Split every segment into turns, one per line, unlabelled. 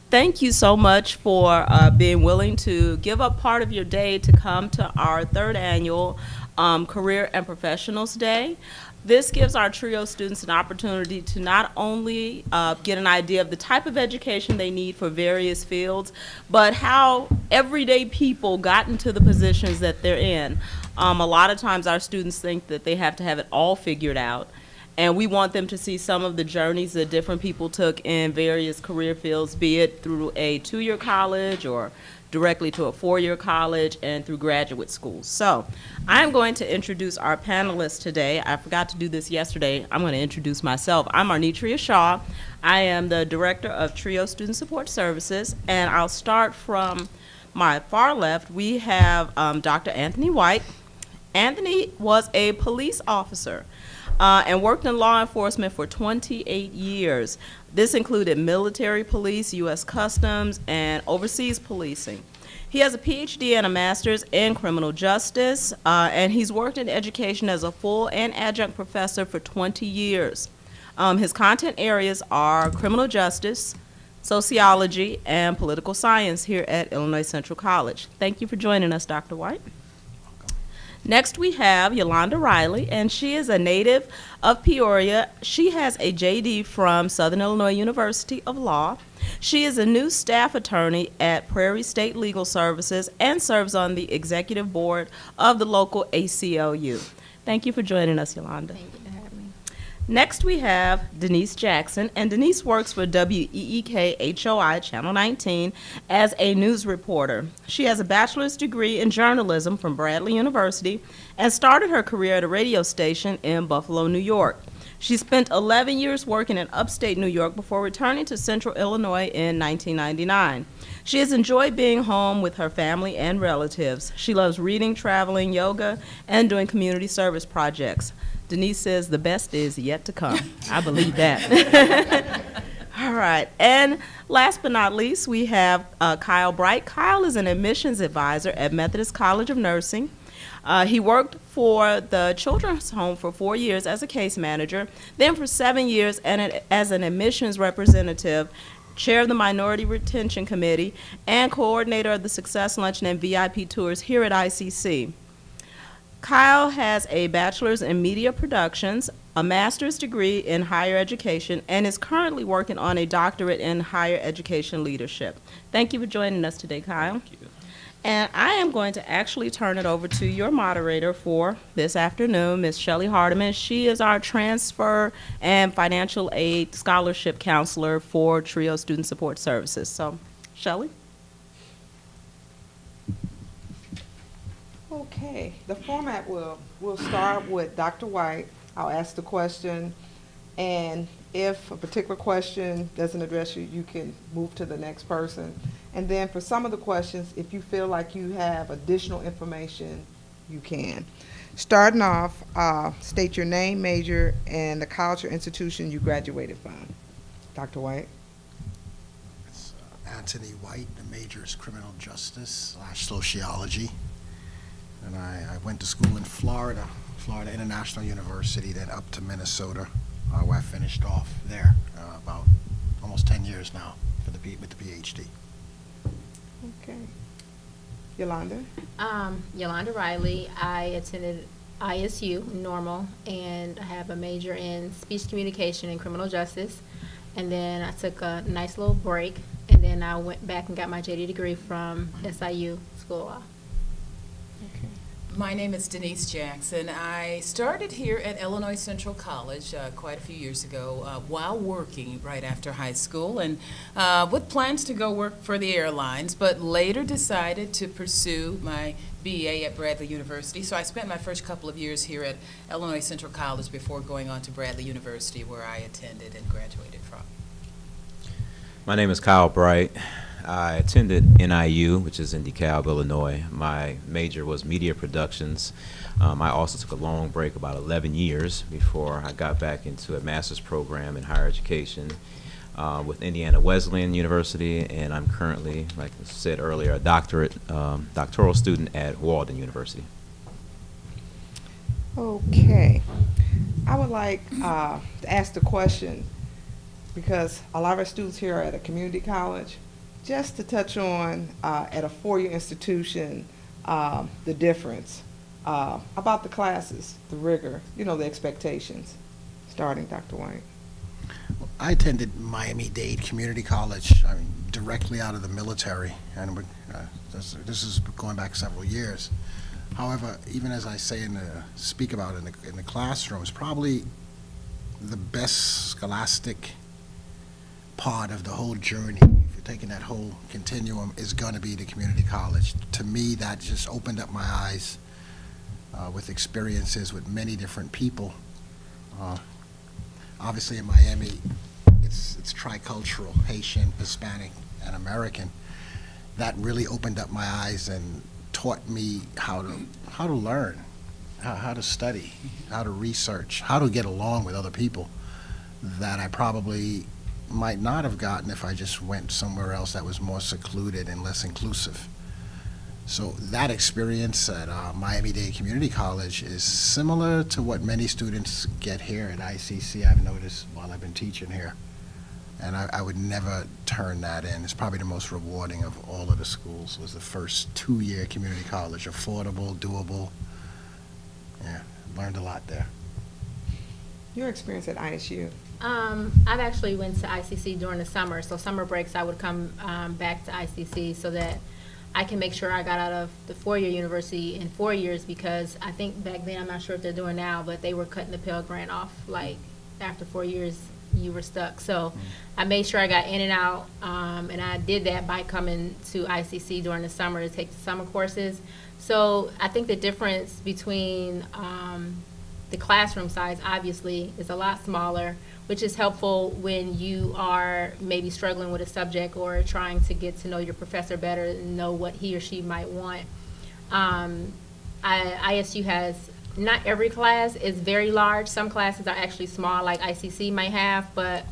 Thank you so much for being willing to give up part of your day to come to our third annual Career and Professionals Day. This gives our TRIO students an opportunity to not only get an idea of the type of education they need for various fields, but how everyday people got into the positions that they're in. A lot of times our students think that they have to have it all figured out. And we want them to see some of the journeys that different people took in various career fields, be it through a 2-year college or directly to a 4-year college and through graduate schools. So I'm going to introduce our panelists today. I forgot to do this yesterday. I'm going to introduce myself. I'm Arnitria Shaw. I am the Director of TRIO Student Support Services, and I'll start from my far left. We have Dr. Anthony White. Anthony was a police officer and worked in law enforcement for 28 years. This included military police, U.S. Customs, and overseas policing. He has a PhD and a master's in criminal justice, and he's worked in education as a full and adjunct professor for 20 years. His content areas are criminal justice, sociology, and political science here at Illinois Central College. Thank you for joining us, Dr. White. Next, we have Yolanda Riley, and she is a native of Peoria. She has a JD from Southern Illinois University of Law. She is a new staff attorney at Prairie State Legal Services and serves on the executive board of the local ACLU. Thank you for joining us, Yolanda.
Thank you for having me.
Next, we have Denise Jackson, and Denise works for WEEK-HOI Channel 19 as a news reporter. She has a bachelor's degree in journalism from Bradley University and started her career at a radio station in Buffalo, New York. She spent 11 years working in upstate New York before returning to Central Illinois in 1999. She has enjoyed being home with her family and relatives. She loves reading, traveling, yoga, and doing community service projects. Denise says the best is yet to come. I believe that. All right. And last but not least, we have Kyle Bright. Kyle is an admissions advisor at Methodist College of Nursing. He worked for the Children's Home for 4 years as a case manager, then for 7 years as an admissions representative, chair of the Minority Retention Committee, and coordinator of the Success Luncheon and VIP tours here at ICC. Kyle has a bachelor's in media productions, a master's degree in higher education, and is currently working on a doctorate in higher education leadership. Thank you for joining us today, Kyle.
Thank you.
And I am going to actually turn it over to your moderator for this afternoon, Ms. Shelley Hardiman. She is our transfer and financial aid scholarship counselor for TRIO Student Support Services. So, Shelley?
Okay, the format we'll start with Dr. White. I'll ask the question, and if a particular question doesn't address you, you can move to the next person. And then for some of the questions, if you feel like you have additional information, you can. Starting off, state your name, major, and the college or institution you graduated from. Dr. White.
It's Anthony White. The major is criminal justice / sociology. And I went to school in Florida International University, then up to Minnesota, where I finished off there about almost 10 years now with the PhD.
Okay. Yolanda?
Yolanda Riley. I attended ISU, Normal, and I have a major in speech communication and criminal justice. And then I took a nice little break, and then I went back and got my JD degree from SIU School of Law.
Okay.
My name is Denise Jackson. I started here at Illinois Central College quite a few years ago while working right after high school, and with plans to go work for the airlines, but later decided to pursue my BA at Bradley University. So I spent my first couple of years here at Illinois Central College before going on to Bradley University, where I attended and graduated from.
My name is Kyle Bright. I attended NIU, which is in DeKalb, Illinois. My major was media productions. I also took a long break, about 11 years, before I got back into a master's program in higher education with Indiana Wesleyan University, and I'm currently, like I said earlier, a doctoral student at Walden University.
Okay. I would like to ask the question, because a lot of our students here are at a community college, just to touch on, at a four-year institution, the difference, about the classes, the rigor, the expectations. Starting, Dr. White.
I attended Miami-Dade Community College, directly out of the military, and this is going back several years. However, even as I say speak about in the classrooms, probably the best scholastic part of the whole journey, if you're taking that whole continuum, is going to be the community college. To me, that just opened up my eyes with experiences with many different people. Obviously in Miami, it's tricultural, Haitian, Hispanic, and American. That really opened up my eyes and taught me how to learn, how to study, how to research, how to get along with other people that I probably might not have gotten if I just went somewhere else that was more secluded and less inclusive. So that experience at Miami-Dade Community College is similar to what many students get here at ICC, I've noticed while I've been teaching here. And I would never turn that in. It's probably the most rewarding of all of the schools, was the first 2-year community college, affordable, doable. Yeah, learned a lot there.
Your experience at ISU.
I've actually went to ICC during the summer, so summer breaks I would come back to ICC so that I can make sure I got out of the four-year university in 4 years, because I think back then, I'm not sure if they're doing now, but they were cutting the Pell Grant off, like, after 4 years, you were stuck. So I made sure I got in and out, and I did that by coming to ICC during the summer to take the summer courses. So I think the difference between the classroom size, obviously, is a lot smaller, which is helpful when you are maybe struggling with a subject or trying to get to know your professor better and know what he or she might want. ISU has, not every class is very large. Some classes are actually small, like ICC might have, but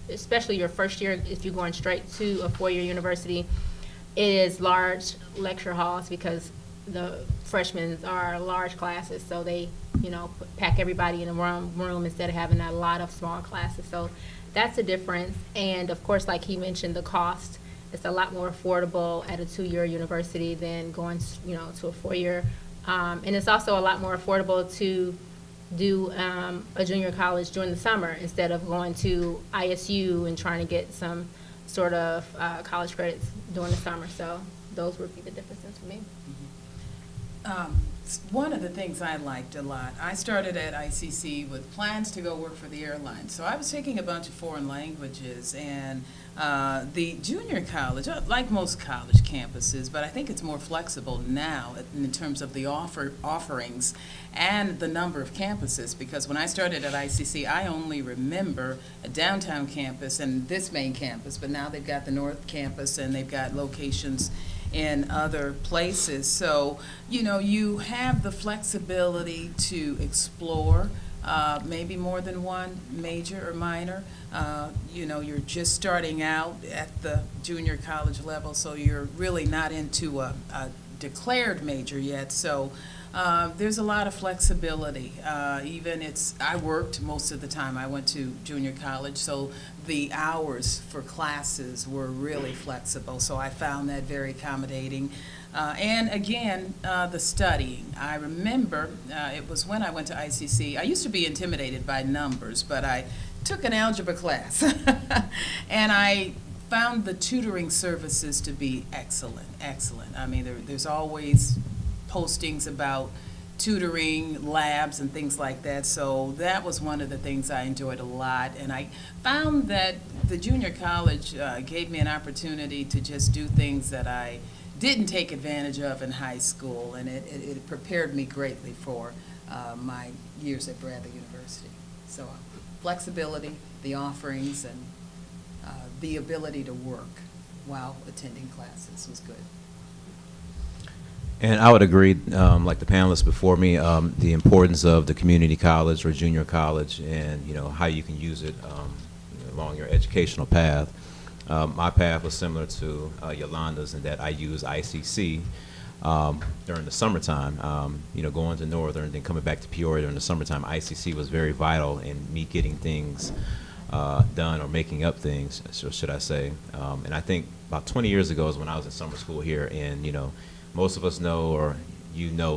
especially your first year, if you're going straight to a four-year university, it is large lecture halls because the freshmen are large classes, so they pack everybody in a room instead of having a lot of small classes. So that's a difference. And of course, like he mentioned, the cost, it's a lot more affordable at a 2-year university than going to a 4-year. And it's also a lot more affordable to do a junior college during the summer instead of going to ISU and trying to get some sort of college credits during the summer. So those would be the differences for me.
One of the things I liked a lot, I started at ICC with plans to go work for the airline. So I was taking a bunch of foreign languages, and the junior college, like most college campuses, but I think it's more flexible now in terms of the offerings and the number of campuses, because when I started at ICC, I only remember a downtown campus and this main campus, but now they've got the North Campus and they've got locations in other places. So, you have the flexibility to explore maybe more than one major or minor. You're just starting out at the junior college level, so you're really not into a declared major yet. So there's a lot of flexibility. I worked most of the time. I went to junior college, so the hours for classes were really flexible. So I found that very accommodating. And again, the studying. I remember it was when I went to ICC. I used to be intimidated by numbers, but I took an algebra class. And I found the tutoring services to be excellent. I mean, there's always postings about tutoring labs and things like that, so that was one of the things I enjoyed a lot. And I found that the junior college gave me an opportunity to just do things that I didn't take advantage of in high school, and it prepared me greatly for my years at Bradley University. So flexibility, the offerings, and the ability to work while attending classes was good.
And I would agree, like the panelists before me, the importance of the community college or junior college, and how you can use it along your educational path. My path was similar to Yolanda's in that I used ICC during the summertime. Going to Northern, then coming back to Peoria during the summertime. ICC was very vital in me getting things done or making up things, should I say. And I think about 20 years ago is when I was in summer school here, and most of us know, or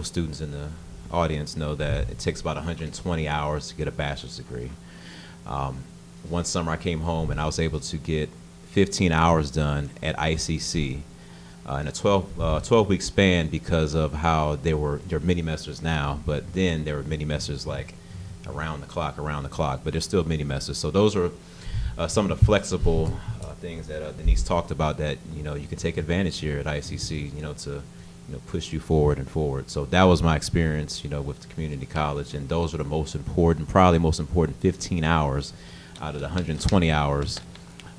students in the audience know that it takes about 120 hours to get a bachelor's degree. One summer I came home and I was able to get 15 hours done at ICC in a 12-week span because of how they're mini masters now, but then there were mini masters like around the clock, but there's still mini masters. So those are some of the flexible things that Denise talked about that you can take advantage here at ICC, to push you forward and forward. So that was my experience, with the community college, and those are the most important, probably most important 15 hours out of the 120 hours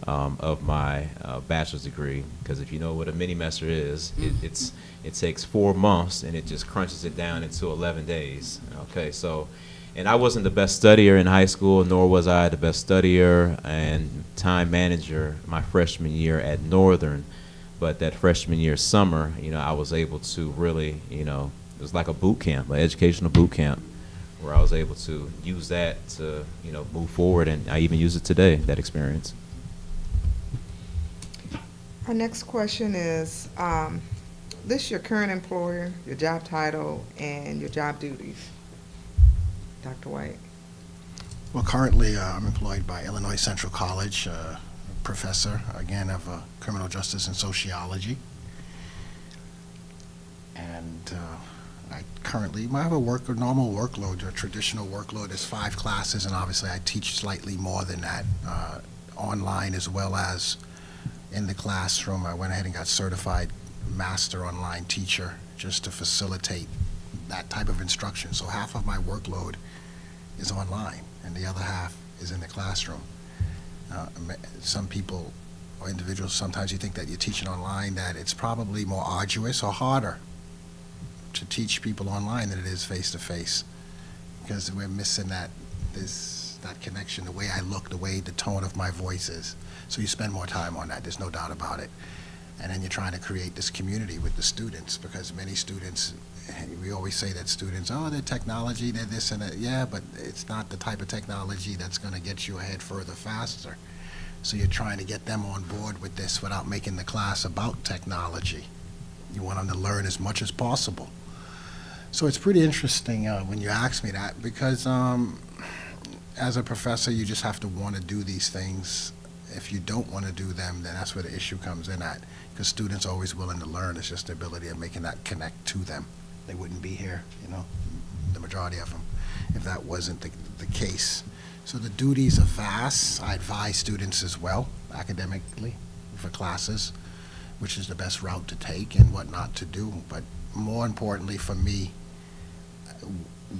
of my bachelor's degree. Because if you know what a mini master is, it takes 4 months and it just crunches it down into 11 days. Okay, so, and I wasn't the best studier in high school, nor was I the best studier and time manager my freshman year at Northern. But that freshman year summer, I was able to really, it was like a boot camp, an educational boot camp, where I was able to use that to, move forward, and I even use it today, that experience.
Our next question is, list your current employer, your job title, and your job duties. Dr. White.
Well, currently I'm employed by Illinois Central College, professor, again, of criminal justice and sociology. And I currently have a normal workload. A traditional workload is 5 classes, and obviously I teach slightly more than that, online as well as in the classroom. I went ahead and got certified master online teacher just to facilitate that type of instruction. So half of my workload is online, and the other half is in the classroom. Some people or individuals, sometimes you think that you're teaching online, that it's probably more arduous or harder to teach people online than it is face-to-face, because we're missing that connection, the way I look, the way the tone of my voice is. So you spend more time on that, there's no doubt about it. And then you're trying to create this community with the students, because many students, we always say that students, they're technology, they're this and that. Yeah, but it's not the type of technology that's going to get you ahead further faster. So you're trying to get them on board with this without making the class about technology. You want them to learn as much as possible. So it's pretty interesting when you ask me that, because as a professor, you just have to want to do these things. If you don't want to do them, then that's where the issue comes in at, because students are always willing to learn. It's just the ability of making that connect to them. They wouldn't be here, the majority of them, if that wasn't the case. So the duties are vast. I advise students as well, academically, for classes, which is the best route to take and what not to do. But more importantly for me,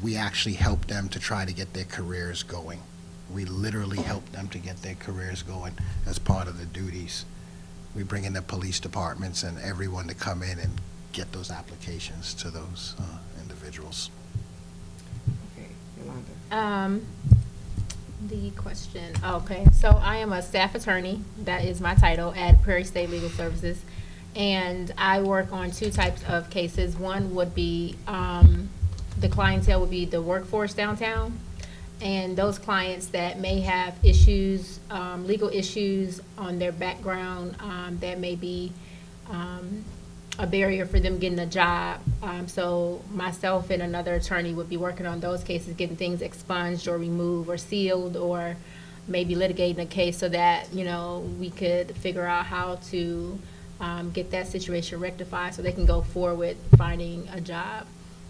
we actually help them to try to get their careers going. We literally help them to get their careers going as part of the duties. We bring in the police departments and everyone to come in and get those applications to those individuals.
Okay, Yolanda.
The question, okay, so I am a staff attorney, that is my title, at Prairie State Legal Services, and I work on 2 types of cases. One would be, the clientele would be the workforce downtown, and those clients that may have issues, legal issues on their background, that may be a barrier for them getting a job. So myself and another attorney would be working on those cases, getting things expunged or removed or sealed, or maybe litigating a case so that, we could figure out how to get that situation rectified so they can go forward with finding a job.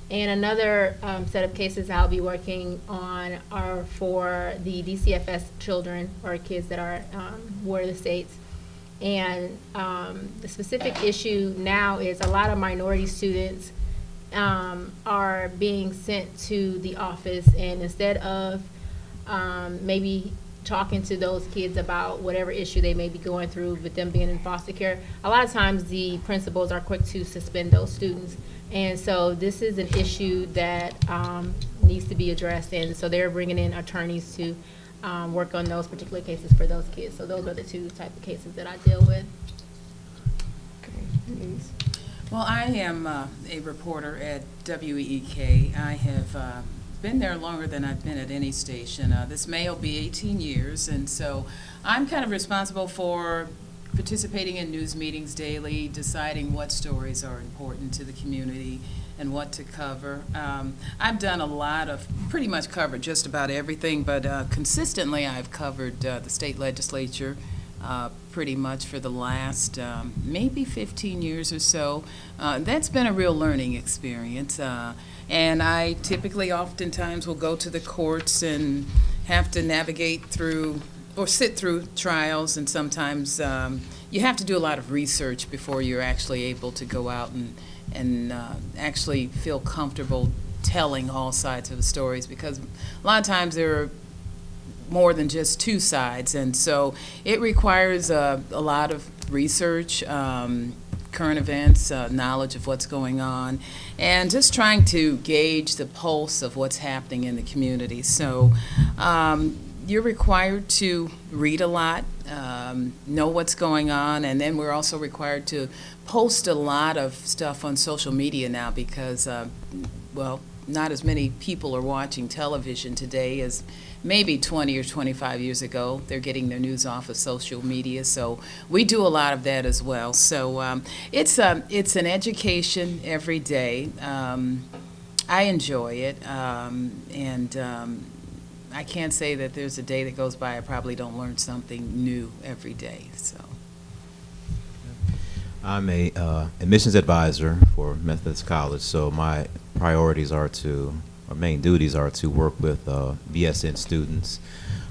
And another set of cases I'll be working on are for the DCFS children or kids that are ward of the states. And the specific issue now is a lot of minority students are being sent to the office, and instead of maybe talking to those kids about whatever issue they may be going through with them being in foster care, a lot of times the principals are quick to suspend those students. And so this is an issue that needs to be addressed, and so they're bringing in attorneys to work on those particular cases for those kids. So those are the 2 type of cases that I deal with.
Okay, Denise.
Well, I am a reporter at WEEK. I have been there longer than I've been at any station. This May will be 18 years, and so I'm kind of responsible for participating in news meetings daily, deciding what stories are important to the community and what to cover. I've done a lot of, pretty much covered just about everything, but consistently I've covered the state legislature pretty much for the last maybe 15 years or so. That's been a real learning experience. And I typically oftentimes will go to the courts and have to navigate through or sit through trials, and sometimes you have to do a lot of research before you're actually able to go out and actually feel comfortable telling all sides of the stories, because a lot of times there are more than just two sides, and so it requires a lot of research, current events, knowledge of what's going on, and just trying to gauge the pulse of what's happening in the community. So you're required to read a lot, know what's going on, and then we're also required to post a lot of stuff on social media now because, well, not as many people are watching television today as maybe 20 or 25 years ago. They're getting their news off of social media, so we do a lot of that as well. So it's an education every day. I enjoy it, and I can't say that there's a day that goes by I probably don't learn something new every day. So
I'm a admissions advisor for Methodist College, so my priorities are to, or main duties are to work with BSN students.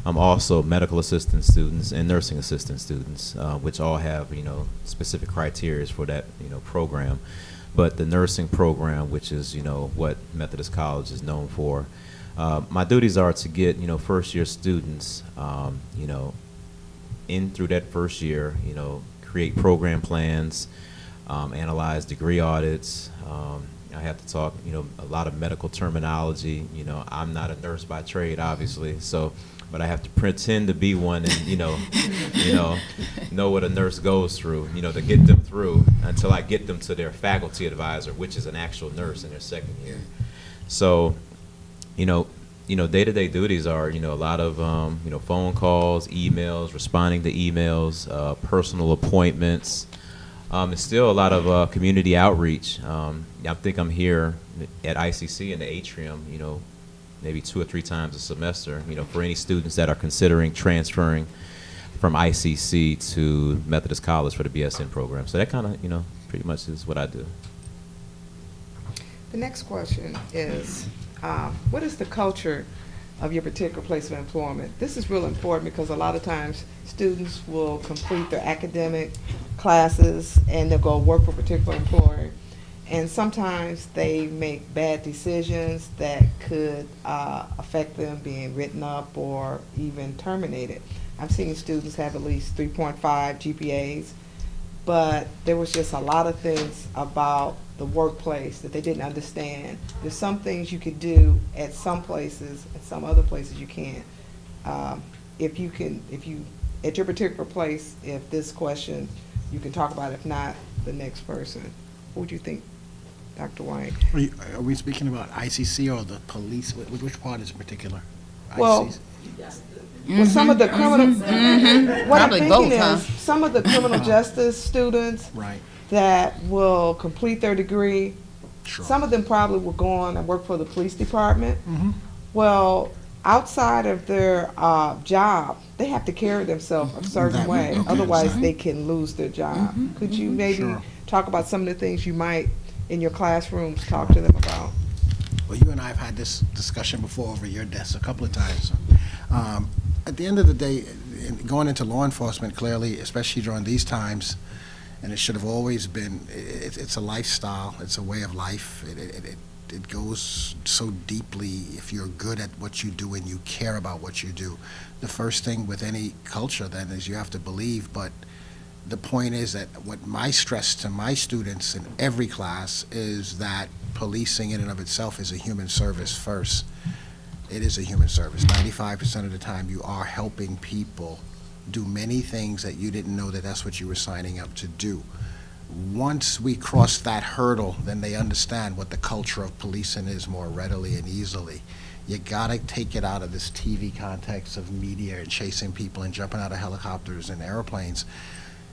I'm also medical assistant students and nursing assistant students, which all have, specific criteria for that, program. But the nursing program, which is, what Methodist College is known for, my duties are to get, first year students, in through that first year, create program plans, analyze degree audits. I have to talk, a lot of medical terminology. I'm not a nurse by trade, obviously, so, but I have to pretend to be one and, know what a nurse goes through, to get them through until I get them to their faculty advisor, which is an actual nurse in their second year. So, day-to-day duties are, a lot of, phone calls, emails, responding to emails, personal appointments. It's still a lot of community outreach. I think I'm here at ICC in the atrium, maybe 2 or 3 times a semester, for any students that are considering transferring from ICC to Methodist College for the BSN program. So that kind of, pretty much is what I do.
The next question is, what is the culture of your particular place of employment? This is real important because a lot of times students will complete their academic classes and they'll go work for a particular employer, and sometimes they make bad decisions that could affect them being written up or even terminated. I've seen students have at least 3.5 GPAs, but there was just a lot of things about the workplace that they didn't understand. There's some things you could do at some places, and some other places you can't. If you, at your particular place, if this question, you can talk about it. If not, the next person. What would you think, Dr. White?
Are we speaking about ICC or the police? Which part is in particular?
Well,
ICC?
well, some of the criminal, what I'm
Probably
thinking
both, huh?
is, some of the criminal justice students
Right.
that will complete their degree,
Sure.
some of them probably will go on and work for the police department.
Mhm.
Well, outside of their job, they have to carry themselves a certain
That-
way,
okay,
otherwise
understand.
they can lose their job. Could you maybe
Sure.
talk about some of the things you might, in your classrooms, talk to them about?
Well, you and I have had this discussion before over your desk a couple of times. At the end of the day, going into law enforcement, clearly, especially during these times, and it should have always been, it's a lifestyle, it's a way of life. It goes so deeply if you're good at what you do and you care about what you do. The first thing with any culture then is you have to believe, but the point is that what my stress to my students in every class is that policing in and of itself is a human service first. It is a human service. 95% of the time you are helping people do many things that you didn't know that that's what you were signing up to do. Once we cross that hurdle, then they understand what the culture of policing is more readily and easily. You gotta take it out of this TV context of media and chasing people and jumping out of helicopters and airplanes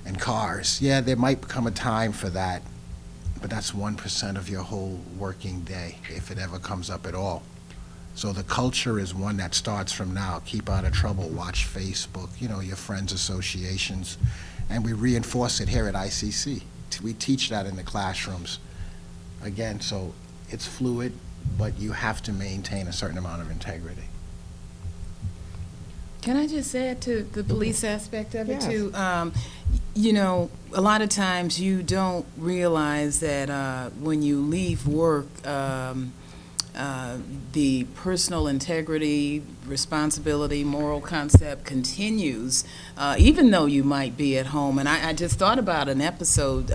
and cars. Yeah, there might come a time for that, but that's 1% of your whole working day, if it ever comes up at all. So the culture is one that starts from now. Keep out of trouble, watch Facebook, your friends' associations, and we reinforce it here at ICC. We teach that in the classrooms. Again, so it's fluid, but you have to maintain a certain amount of integrity.
Can I just add to the police aspect of it
Yes.
too? A lot of times you don't realize that when you leave work, the personal integrity, responsibility, moral concept continues, even though you might be at home. And I just thought about an episode.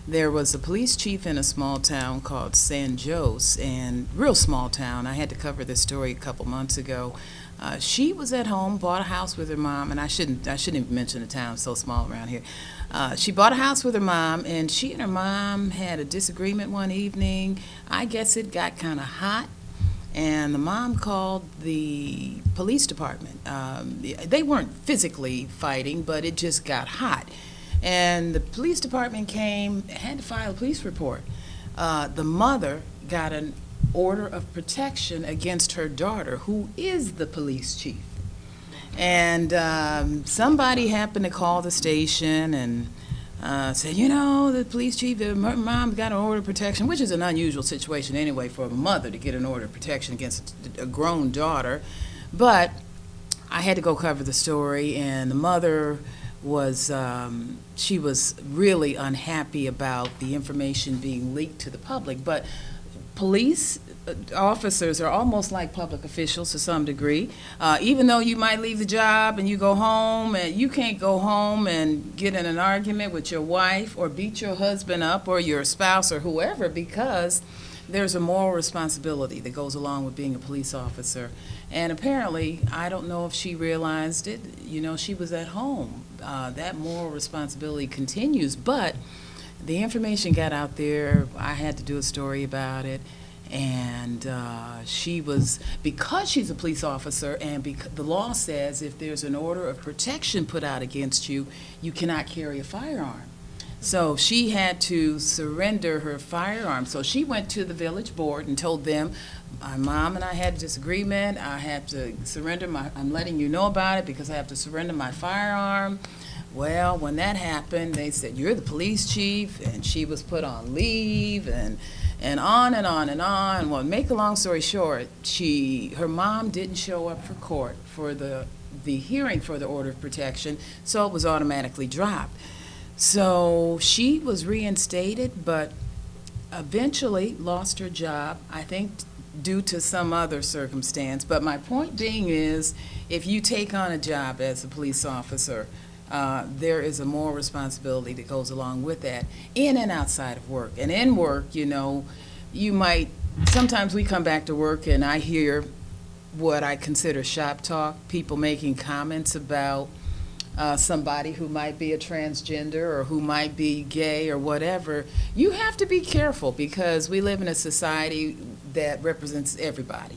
There was a police chief in a small town called San Jose, and real small town. I had to cover this story a couple months ago. She was at home, bought a house with her mom, and I shouldn't even mention the town, it's so small around here. She bought a house with her mom, and she and her mom had a disagreement one evening. I guess it got kind of hot, and the mom called the police department. They weren't physically fighting, but it just got hot. And the police department came, had to file a police report. The mother got an order of protection against her daughter, who is the police chief. And somebody happened to call the station and said, the police chief, mom got an order of protection, which is an unusual situation anyway for a mother to get an order of protection against a grown daughter. But I had to go cover the story, and the mother was, she was really unhappy about the information being leaked to the public. But police officers are almost like public officials to some degree. Even though you might leave the job and you go home, and you can't go home and get in an argument with your wife or beat your husband up or your spouse or whoever, because there's a moral responsibility that goes along with being a police officer. And apparently, I don't know if she realized it, she was at home. That moral responsibility continues, but the information got out there. I had to do a story about it. And she was, because she's a police officer, and the law says if there's an order of protection put out against you, you cannot carry a firearm. So she had to surrender her firearm. So she went to the village board and told them, my mom and I had a disagreement. I have to surrender I'm letting you know about it because I have to surrender my firearm. Well, when that happened, they said, you're the police chief, and she was put on leave, and on and on and on. Well, make a long story short, her mom didn't show up for court for the hearing for the order of protection, so it was automatically dropped. So she was reinstated, but eventually lost her job, I think due to some other circumstance. But my point being is, if you take on a job as a police officer, there is a moral responsibility that goes along with that, in and outside of work. And in work, you might, sometimes we come back to work and I hear what I consider shop talk, people making comments about somebody who might be a transgender or who might be gay or whatever. You have to be careful because we live in a society that represents everybody.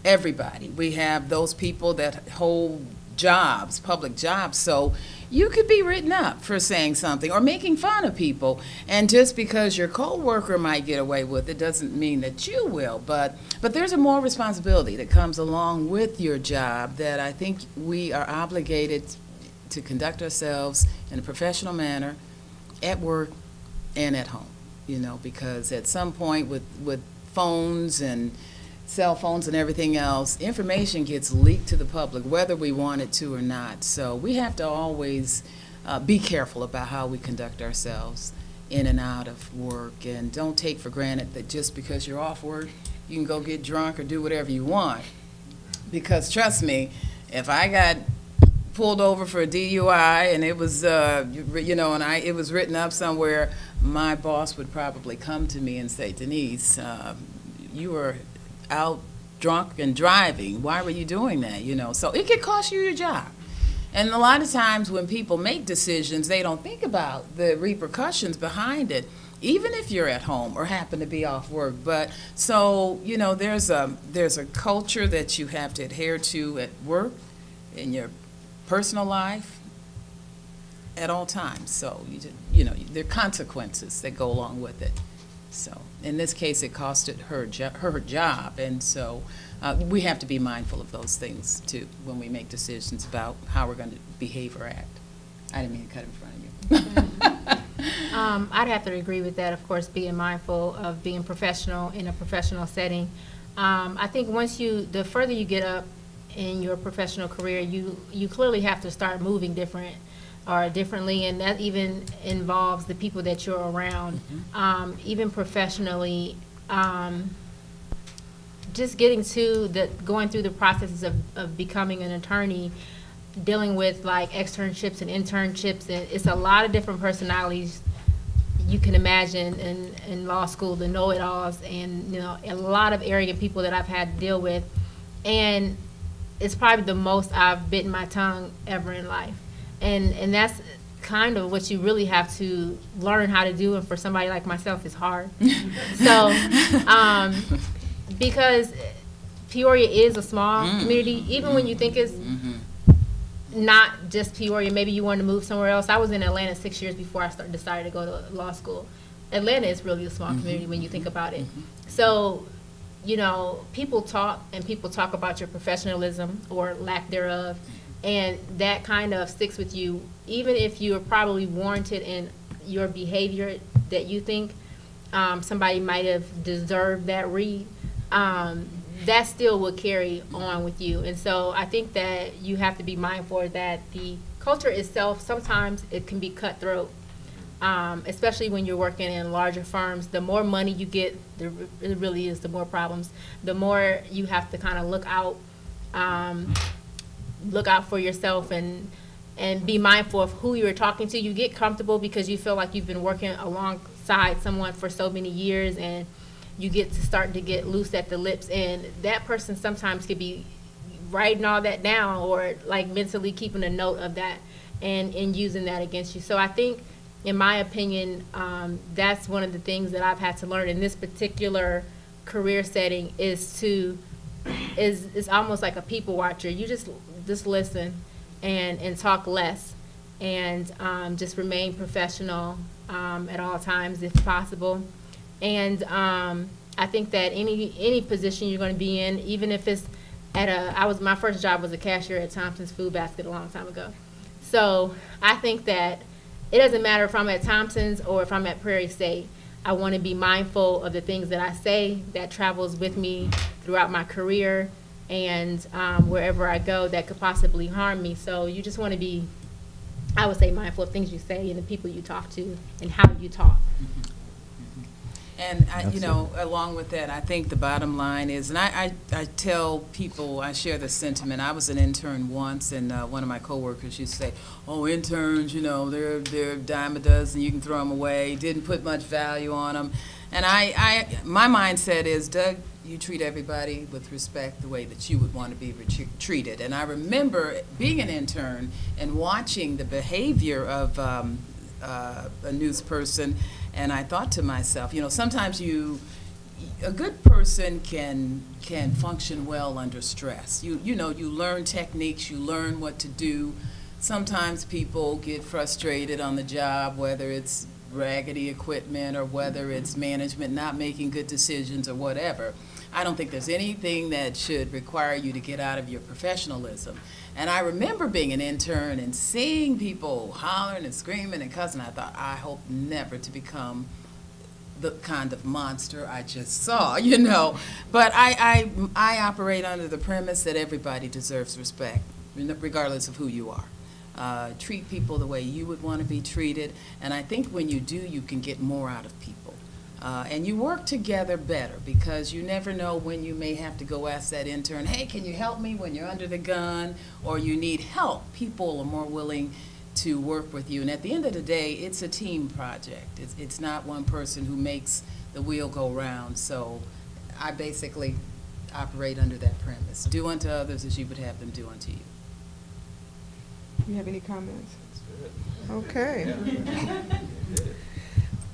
Everybody. We have those people that hold jobs, public jobs, so you could be written up for saying something or making fun of people, and just because your co-worker might get away with it doesn't mean that you will, but there's a moral responsibility that comes along with your job that I think we are obligated to conduct ourselves in a professional manner at work and at home, because at some point with phones and cell phones and everything else, information gets leaked to the public, whether we want it to or not. So we have to always be careful about how we conduct ourselves in and out of work, and don't take for granted that just because you're off work, you can go get drunk or do whatever you want. Because trust me, if I got pulled over for a DUI and it was, it was written up somewhere, my boss would probably come to me and say, Denise, you were out drunk and driving. Why were you doing that? So it could cost you your job. And a lot of times when people make decisions, they don't think about the repercussions behind it. even if you're at home or happen to be off work. But so, you know, there's a culture that you have to adhere to at work, in your personal life, at all times. So, you know, there are consequences that go along with it. So, in this case, it costed her job, and so we have to be mindful of those things, too, when we make decisions about how we're going to behave or act. I didn't mean to cut in front of you.
I'd have to agree with that, of course, being mindful of being professional in a professional setting. I think the further you get up in your professional career, you clearly have to start moving differently, and that even involves the people that you're around. Even professionally, just going through the processes of becoming an attorney, dealing with like externships and internships, and it's a lot of different personalities you can imagine in law school, the know-it-alls, and, you know, a lot of arrogant people that I've had to deal with, and it's probably the most I've bitten my tongue ever in life. And that's kind of what you really have to learn how to do, and for somebody like myself, it's hard. So, because Peoria is a small community, even when you think it's not just Peoria, maybe you want to move somewhere else. I was in Atlanta 6 years before I decided to go to law school. Atlanta is really a small community when you think about it. So, you know, people talk about your professionalism or lack thereof, and that kind of sticks with you, even if you are probably warranted in your behavior that you think somebody might have deserved that read. That still will carry on with you. And so I think that you have to be mindful that the culture itself, sometimes it can be cutthroat, especially when you're working in larger firms. The more money you get, it really is, the more problems. The more you have to kind of look out for yourself and be mindful of who you're talking to. You get comfortable because you feel like you've been working alongside someone for so many years, and you get to start to get loose at the lips, and that person sometimes could be writing all that down or like mentally keeping a note of that and using that against you. So I think, in my opinion, that's one of the things that I've had to learn in this particular career setting is almost like a people watcher. You just listen and talk less, and just remain professional at all times if possible. And I think that any position you're going to be in, even if it's my first job was a cashier at Thompson's Food Basket a long time ago. So I think that it doesn't matter if I'm at Thompson's or if I'm at Prairie State. I want to be mindful of the things that I say that travels with me throughout my career and wherever I go that could possibly harm me. So you just want to be, I would say, mindful of things you say and the people you talk to and how you talk.
And, you know, along with that, I think the bottom line is, and I tell people, I share the sentiment. I was an intern once, and one of my coworkers used to say, oh, interns, you know, they're a dime a dozen, you can throw them away, didn't put much value on them. And my mindset is, Doug, you treat everybody with respect the way that you would want to be treated. And I remember being an intern and watching the behavior of a news person, and I thought to myself, you know, sometimes a good person can function well under stress. You know, you learn techniques, you learn what to do. Sometimes people get frustrated on the job, whether it's raggedy equipment or whether it's management not making good decisions or whatever. I don't think there's anything that should require you to get out of your professionalism. And I remember being an intern and seeing people hollering and screaming and cussing. I thought, I hope never to become the kind of monster I just saw, you know. But I operate under the premise that everybody deserves respect, regardless of who you are. Treat people the way you would want to be treated. And I think when you do, you can get more out of people. And you work together better because you never know when you may have to go ask that intern, hey, can you help me when you're under the gun or you need help. People are more willing to work with you. And at the end of the day, it's a team project. It's not one person who makes the wheel go round. So I basically operate under that premise. Do unto others as you would have them do unto you.
You have any comments? Okay.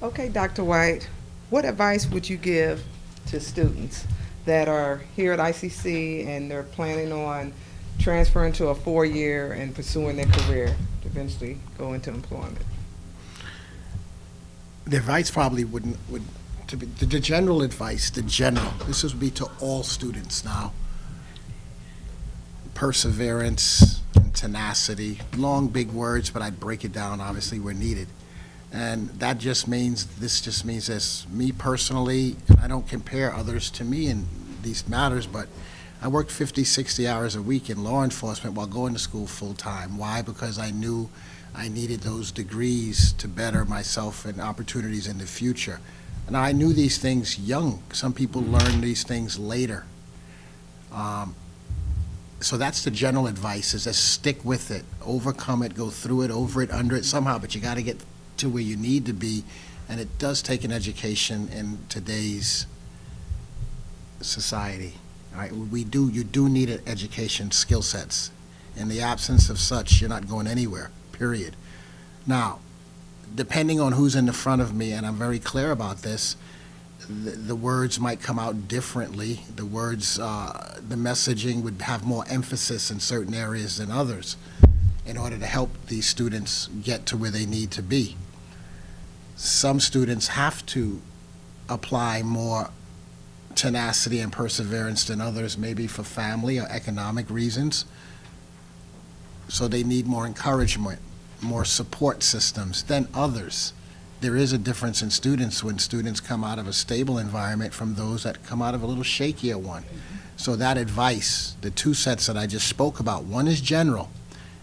Okay, Dr. White, what advice would you give to students that are here at ICC and they're planning on transferring to a 4-year and pursuing their career to eventually go into employment?
The advice probably would to be, the general advice, this would be to all students now. Perseverance and tenacity, long, big words, but I'd break it down, obviously, where needed. And that just means, this, me personally, and I don't compare others to me in these matters, but I worked 50, 60 hours a week in law enforcement while going to school full-time. Why? Because I knew I needed those degrees to better myself and opportunities in the future. And I knew these things young. Some people learn these things later. So that's the general advice, is just stick with it, overcome it, go through it, over it, under it somehow, but you got to get to where you need to be, and it does take an education in today's society. All right, you do need an education, skill sets. In the absence of such, you're not going anywhere, period. Now, depending on who's in the front of me, and I'm very clear about this, the words might come out differently. The words, the messaging would have more emphasis in certain areas than others in order to help these students get to where they need to be. Some students have to apply more tenacity and perseverance than others, maybe for family or economic reasons. So they need more encouragement, more support systems than others. There is a difference in students when students come out of a stable environment from those that come out of a little shakier one. So that advice, the two sets that I just spoke about, one is general,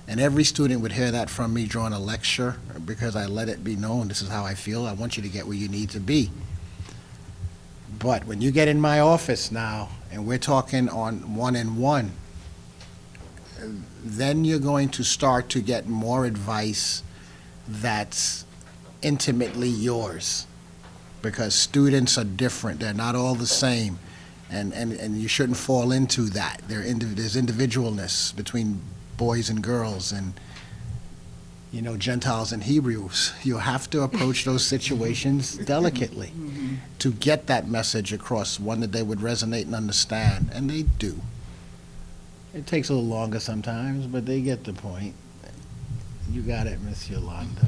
and every student would hear that from me during a lecture, because I let it be known, this is how I feel, I want you to get where you need to be. But when you get in my office now, and we're talking on one-on-one, then you're going to start to get more advice that's intimately yours, because students are different. They're not all the same, and you shouldn't fall into that. There's individualness between boys and girls, and Gentiles and Hebrews. You have to approach those situations delicately to get that message across, one that they would resonate and understand, and they do. It takes a little longer sometimes, but they get the point. You got it, Miss Yolanda.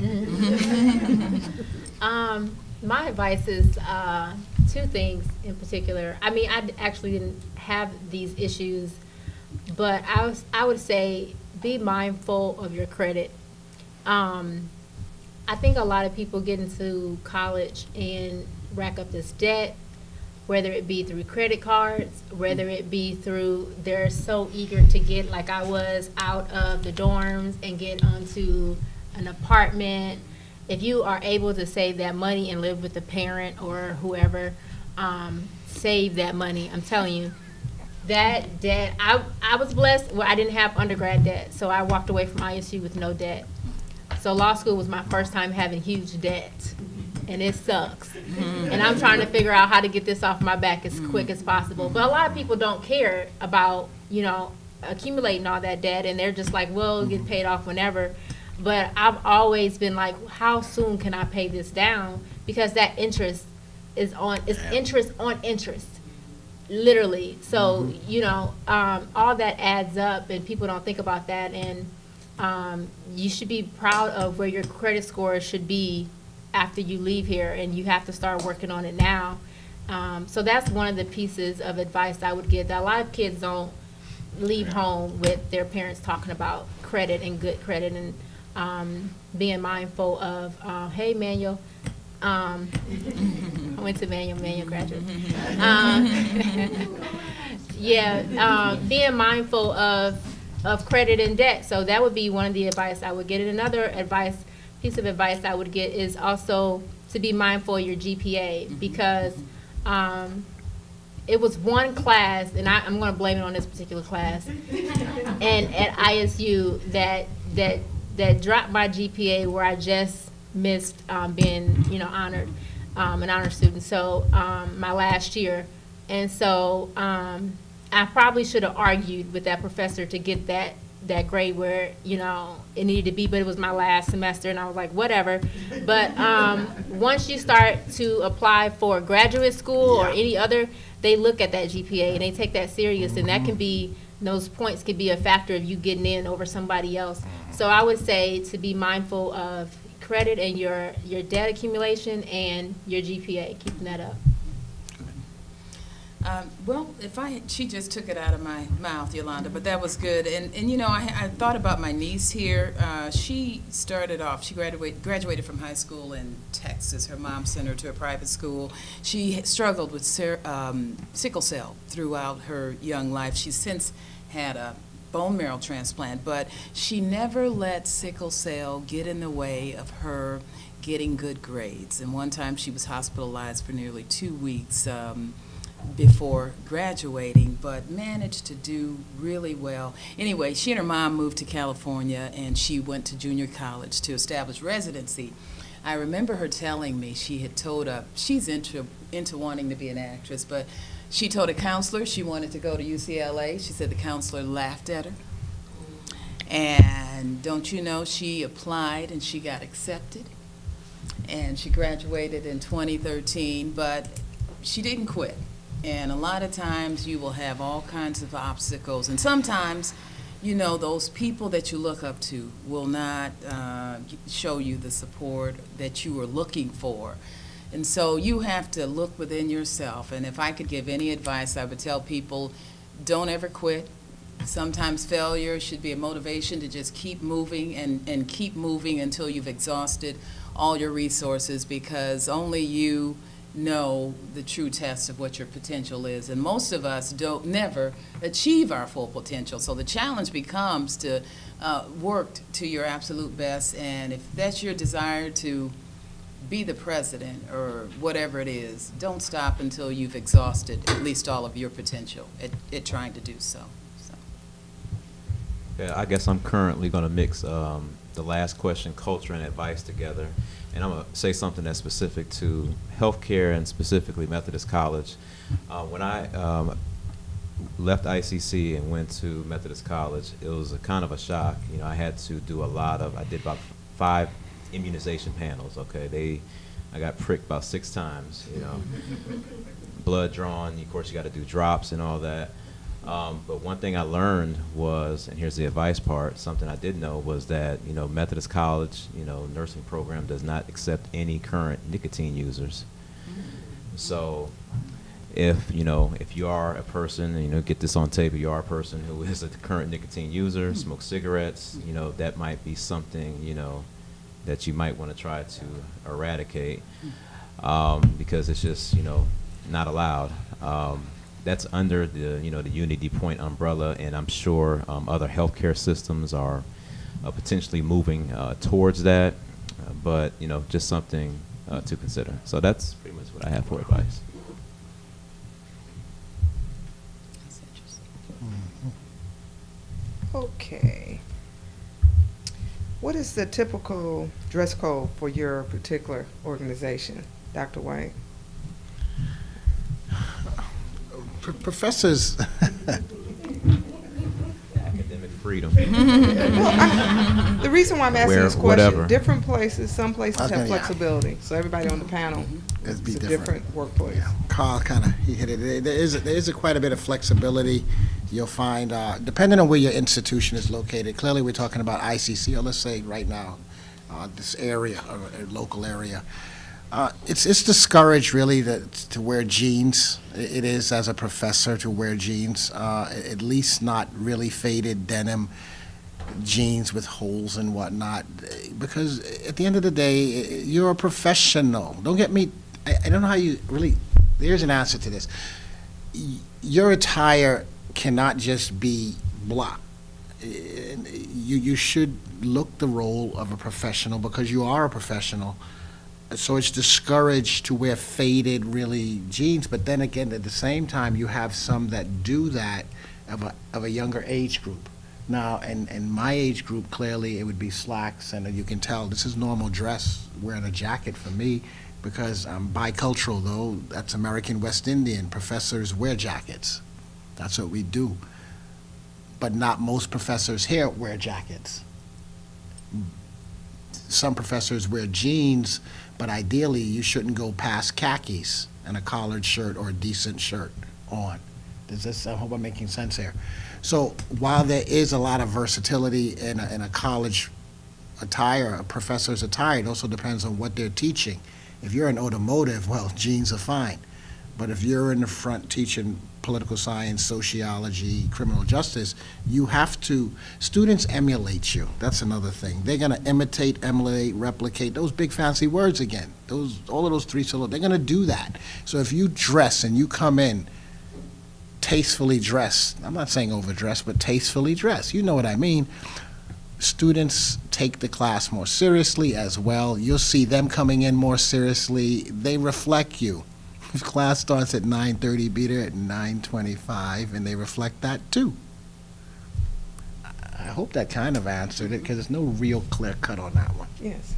My advice is two things in particular. I mean, I actually didn't have these issues, but I would say be mindful of your credit. I think a lot of people get into college and rack up this debt, whether it be through credit cards, whether it be through, they're so eager to get, like I was, out of the dorms and get onto an apartment. If you are able to save that money and live with a parent or whoever, save that money. I'm telling you, that debt, I was blessed where I didn't have undergrad debt, so I walked away from ISU with no debt. So law school was my first time having huge debt, and it sucks. And I'm trying to figure out how to get this off my back as quick as possible. But a lot of people don't care about, accumulating all that debt, and they're just like, well, it'll get paid off whenever. But I've always been like, how soon can I pay this down? Because that interest is interest on interest, literally. So, all that adds up, and people don't think about that. And you should be proud of where your credit score should be after you leave here, and you have to start working on it now. So that's one of the pieces of advice I would give. That a lot of kids don't leave home with their parents talking about credit and good credit, and being mindful of, hey, Manuel, I went to Manuel graduate. Being mindful of credit and debt. So that would be one of the advice I would get. And another piece of advice I would get is also to be mindful of your GPA, because it was one class, and I'm going to blame it on this particular class, and at ISU that dropped my GPA, where I just missed being honored, an honor student. So my last year, and so I probably should have argued with that professor to get that that grade where, you know, it needed to be, but it was my last semester, and I was like, whatever. But once you start to apply for graduate school or
Yeah.
any other, they look at that GPA and they take that serious, and that can be, those points could be a factor of you getting in over somebody else. So I would say to be mindful of credit and your debt accumulation and your GPA, keeping that up.
Well, she just took it out of my mouth, Yolanda, but that was good. And you know, I thought about my niece here. She started off, she graduated from high school in Texas. Her mom sent her to a private school. She struggled with sickle cell throughout her young life. She's since had a bone marrow transplant, but she never let sickle cell get in the way of her getting good grades. And one time she was hospitalized for nearly 2 weeks before graduating, but managed to do really well. Anyway, she and her mom moved to California, and she went to junior college to establish residency. I remember her telling me she had told she's into wanting to be an actress, but she told a counselor she wanted to go to UCLA. She said the counselor laughed at her. And don't you know, she applied and she got accepted. And she graduated in 2013, but she didn't quit. And a lot of times you will have all kinds of obstacles. And sometimes, you know, those people that you look up to will not show you the support that you are looking for. And so you have to look within yourself. And if I could give any advice, I would tell people, don't ever quit. Sometimes failure should be a motivation to just keep moving and keep moving until you've exhausted all your resources, because only you know the true test of what your potential is. And most of us never achieve our full potential. So the challenge becomes to work to your absolute best. And if that's your desire to be the president or whatever it is, don't stop until you've exhausted at least all of your potential at trying to do so.
Yeah, I guess I'm currently going to mix the last question, culture and advice, together. And I'm going to say something that's specific to healthcare and specifically Methodist College. When I left ICC and went to Methodist College, it was a kind of a shock. You know, I had to do I did about 5 immunization panels, okay? I got pricked about 6 times, you know. Blood drawn, of course you got to do drops and all that. But one thing I learned was, and here's the advice part, something I did know was that, you know, Methodist College, you know, nursing program does not accept any current nicotine users. So if you are a person, you know, get this on tape, if you are a person who is a current nicotine user, smokes cigarettes, you know, that might be something, you know, that you might want to try to eradicate, because it's just, you know, not allowed. That's under the, you know, the Unity Point umbrella, and I'm sure other healthcare systems are potentially moving towards that, but, you know, just something to consider. So that's pretty much what I have for advice.
That's interesting.
Okay. What is the typical dress code for your particular organization, Dr. White?
Professors,
Academic freedom.
The reason why I'm asking
Wear
this question,
whatever.
different places, some places
Okay,
have
yeah.
flexibility. So everybody on the panel,
It'd be
it's a
different.
different workplace.
yeah, Carl he hit it. There is quite a bit of flexibility. You'll find, depending on where your institution is located, clearly we're talking about ICC, or let's say right now, this area, or a local area. It's discouraged really to wear jeans. It is, as a professor, to wear jeans, at least not really faded denim jeans with holes and whatnot, because at the end of the day, you're a professional. Don't get me, I don't know how you really, there's an answer to this. Your attire cannot just be blah. You should look the role of a professional, because you are a professional. So it's discouraged to wear faded, really, jeans. But then again, at the same time, you have some that do that of a younger age group. Now, in my age group, clearly, it would be slacks, and you can tell this is normal dress, wearing a jacket for me, because I'm bicultural, though. That's American West Indian. Professors wear jackets. That's what we do. but not most professors here wear jackets. Some professors wear jeans, but ideally you shouldn't go past khakis and a collared shirt or a decent shirt on. I hope I'm making sense here. So while there is a lot of versatility in a college attire, a professor's attire, it also depends on what they're teaching. If you're in automotive, well, jeans are fine. But if you're in the front teaching political science, sociology, criminal justice, you have to, students emulate you. That's another thing. They're gonna imitate, emulate, replicate, those big fancy words again. All of those three syllables, they're gonna do that. So if you dress and you come in tastefully dressed, I'm not saying overdressed, but tastefully dressed, you know what I mean. Students take the class more seriously as well. You'll see them coming in more seriously. They reflect you. If class starts at 9:30, be there at 9:25, and they reflect that too. I hope that kind of answered it, because there's no real clear cut on that one.
Yes.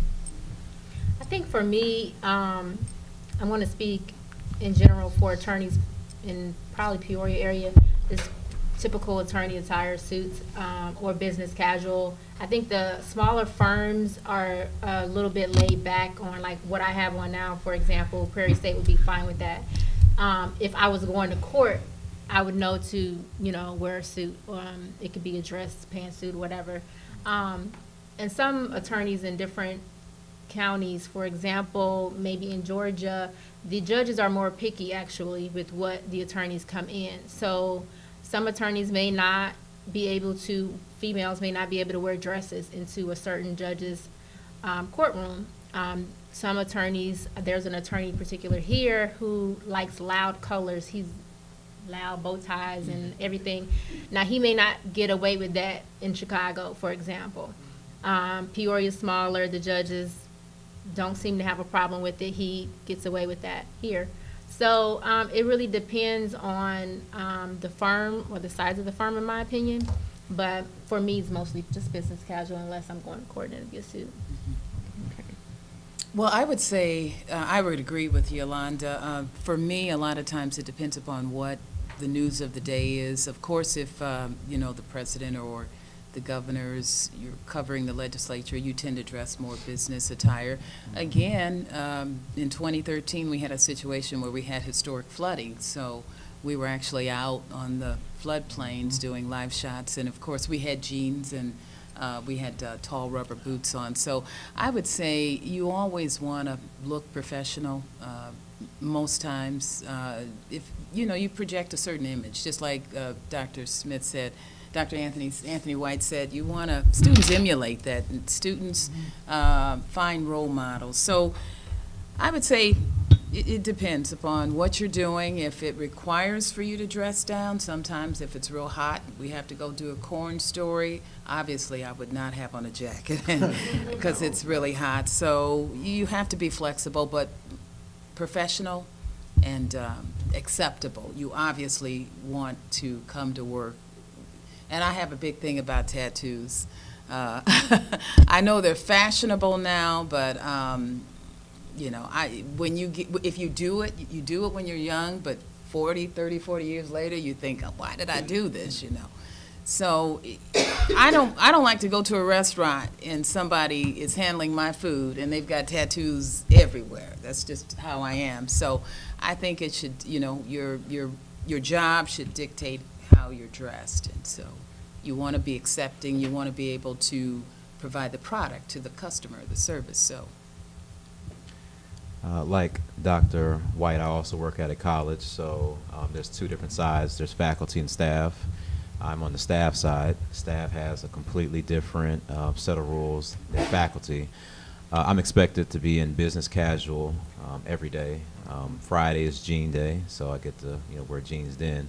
I think for me, I want to speak in general for attorneys in probably Peoria area, is typical attorney attire, suits, or business casual. I think the smaller firms are a little bit laid back on like what I have on now. For example, Prairie State would be fine with that. If I was going to court, I would know to, wear a suit. It could be a dress, pantsuit, whatever. And some attorneys in different counties, for example, maybe in Georgia, the judges are more picky actually with what the attorneys come in. So some attorneys may not be able to, females may not be able to wear dresses into a certain judge's courtroom. Some attorneys, there's an attorney in particular here who likes loud colors. He's loud, bow ties and everything. Now, he may not get away with that in Chicago, for example. Peoria's smaller, the judges don't seem to have a problem with it. He gets away with that here. So it really depends on the firm or the size of the firm, in my opinion. But for me, it's mostly just business casual unless I'm going to court and it'll be a suit.
Well, I would say, I would agree with Yolanda. For me, a lot of times it depends upon what the news of the day is. Of course, if, the president or the governors, you're covering the legislature, you tend to dress more business attire. Again, in 2013, we had a situation where we had historic flooding, so we were actually out on the floodplains doing live shots, and of course, we had jeans and we had tall rubber boots on. So I would say you always want to look professional. Most times, if you project a certain image, just like Dr. Smith said. Dr. Anthony White said, you want to, students emulate that, and students find role models. So I would say it depends upon what you're doing. If it requires for you to dress down, sometimes if it's real hot, we have to go do a corn story. Obviously, I would not have on a jacket because it's really hot. So you have to be flexible, but professional and acceptable. You obviously want to come to work. And I have a big thing about tattoos. I know they're fashionable now, but if you do it, you do it when you're young, but 30, 40 years later, you think, oh, why did I do this, So I don't like to go to a restaurant and somebody is handling my food and they've got tattoos everywhere. That's just how I am. So I think it should, your job should dictate how you're dressed, and so you want to be accepting, you want to be able to provide the product to the customer, the service. So
like Dr. White, I also work at a college, so there's two different sides. There's faculty and staff. I'm on the staff side. Staff has a completely different set of rules than faculty. I'm expected to be in business casual every day. Friday is jean day, so I get to wear jeans then.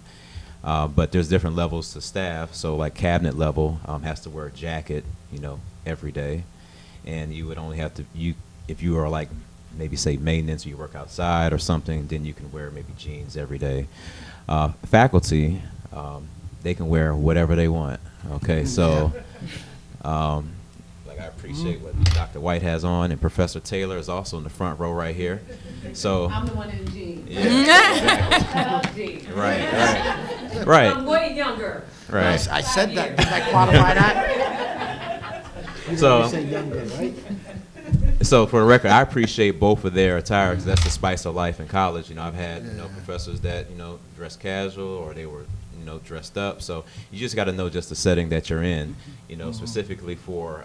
But there's different levels to staff. So like cabinet level has to wear a jacket, every day. And you would only have to, if you are like maybe say maintenance or you work outside or something, then you can wear maybe jeans every day. Faculty, they can wear whatever they want. Okay, so like I appreciate what Dr. White has on, and Professor Taylor is also in the front row right here. So
I'm the one in the jeans.
yeah, exactly. Right. Right.
I'm way younger.
Right.
I said that, did I qualify that? You
So-
say younger, right?
So for the record, I appreciate both of their attire because that's the spice of life in college. You know, I've had professors that dress casual or they were dressed up. So you just got to know just the setting that you're in. Specifically for